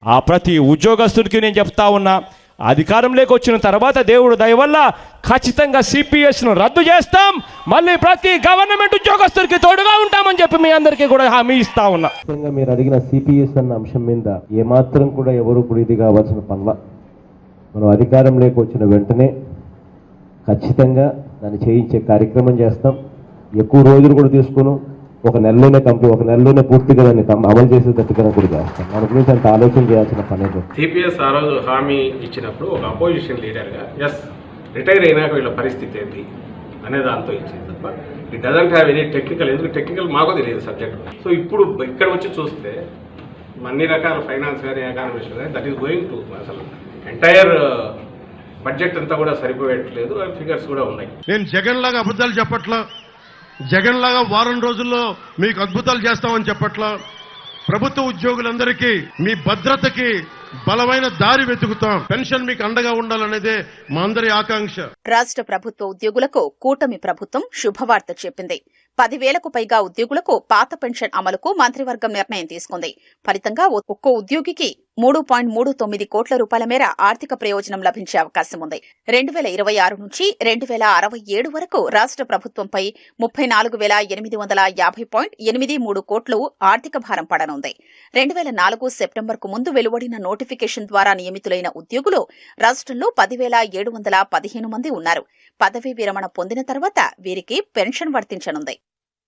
ఆ ప్రతి ఉద్యోగస్తుడికి నేను చెప్తా ఉన్నా, అధికారంలోకి వచ్చిన తర్వాత దేవుడు దయ వల్ల ఖచ్చితంగా సిపిఎస్ను రద్దు చేస్తాం, మళ్ళీ ప్రతి గవర్నమెంట్ ఉద్యోగస్తుడికి తోడుగా ఉంటామని చెప్పి మీ అందరికీ కూడా హామీ ఇస్తా ఉన్నా. మీరు అడిగిన సిపిఎస్ అన్న అంశం మీద ఏమాత్రం కూడా ఎవరు కూడా ఇది కావాల్సిన పనుల మనం అధికారంలోకి వచ్చిన వెంటనే ఖచ్చితంగా దాన్ని చేయించే కార్యక్రమం చేస్తాం. ఎక్కువ రోజులు కూడా తీసుకుని ఒక నెలలోనే పూర్తిగా దాన్ని అమలు చేసేటట్టుగా కూడా చేస్తాం. దాని గురించి అంత ఆలోచన చేయాల్సిన పని. సిపిఎస్ ఆ రోజు హామీ ఇచ్చినప్పుడు ఒక అపోజిషన్ లీడర్గా రిటైర్ అయినాక వీళ్ళ పరిస్థితి ఏంటి అనే దాంతో ఇచ్చింది తప్ప it doesn't have any technical. ఎందుకు టెక్నికల్ మాకు తెలియదు సబ్జెక్ట్. సో ఇప్పుడు ఇక్కడ వచ్చి చూస్తే అన్ని రకాల ఫైనాన్స్ కానీ ఎకానమిక్స్ కానీ దట్ ఈస్ గోయింగ్ టు అసలు ఎంటైర్ బడ్జెట్ అంతా కూడా సరిపోయట్లేదు. ఫిగర్స్ కూడా ఉన్నాయి. నేను జగన్ లాగా అబద్ధాలు చెప్పట్లా, జగన్ లాగా వారం రోజుల్లో మీకు అద్భుతాలు చేస్తామని చెప్పట్లా. ప్రభుత్వ ఉద్యోగులందరికీ మీ భద్రతకి బలమైన దారి వెతుకుతాం. పెన్షన్ మీకు అండగా ఉండాలనేదే మా అందరి ఆకాంక్ష. రాష్ట్ర ప్రభుత్వ ఉద్యోగులకు కూటమి ప్రభుత్వం శుభవార్త చెప్పింది. 10,000కు పైగా ఉద్యోగులకు పాత పెన్షన్ అమలుకు మంత్రివర్గం నిర్ణయం తీసుకుంది. ఫలితంగా ఒక్కో ఉద్యోగికి 3.39 కోట్ల రూపాయల మేర ఆర్థిక ప్రయోజనం లభించే అవకాశం ఉంది. 2026 నుంచి 2067 వరకు రాష్ట్ర ప్రభుత్వంపై 34,850.83 కోట్లు ఆర్థిక భారం పడనుంది. 2004 సెప్టెంబర్కు ముందు వెలువడిన నోటిఫికేషన్ ద్వారా నియమితులైన ఉద్యోగులు రాష్ట్రంలో 10,715 మంది ఉన్నారు. పదవీ విరమణ పొందిన తర్వాత వీరికి పెన్షన్ వర్తించనుంది.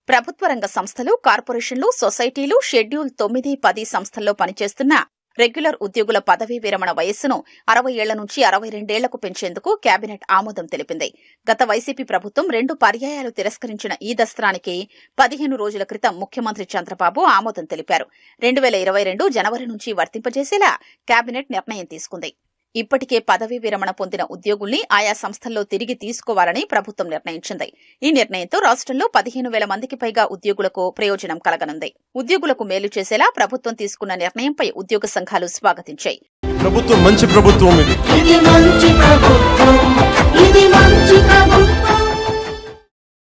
ప్రభుత్వ రంగ సంస్థలు, కార్పొరేషన్లు, సొసైటీలు, షెడ్యూల్ 9, 10 సంస్థల్లో పనిచేస్తున్న రెగ్యులర్ ఉద్యోగుల పదవీ విరమణ వయస్సును 60 ఏళ్ల నుంచి 62 ఏళ్లకు పెంచేందుకు కేబినెట్ ఆమోదం తెలిపింది. గత వైసీపీ ప్రభుత్వం 2 పర్యాయాలు తిరస్కరించిన ఈ దస్త్రానికి 15 రోజుల క్రితం ముఖ్యమంత్రి చంద్రబాబు ఆమోదం తెలిపారు. 2022 జనవరి నుంచి వర్తింపజేసేలా కేబినెట్ నిర్ణయం తీసుకుంది. ఇప్పటికే పదవీ విరమణ పొందిన ఉద్యోగుల్ని ఆయా సంస్థల్లో తిరిగి తీసుకోవాలని ప్రభుత్వం నిర్ణయించింది. ఈ నిర్ణయంతో రాష్ట్రంలో 15,000 మందికి పైగా ఉద్యోగులకు ప్రయోజనం కలగనుంది. ఉద్యోగులకు మేలు చేసేలా ప్రభుత్వం తీసుకున్న నిర్ణయంపై ఉద్యోగ సంఘాలు స్వాగతించాయి. ప్రభుత్వం మంచి ప్రభుత్వం ఇది.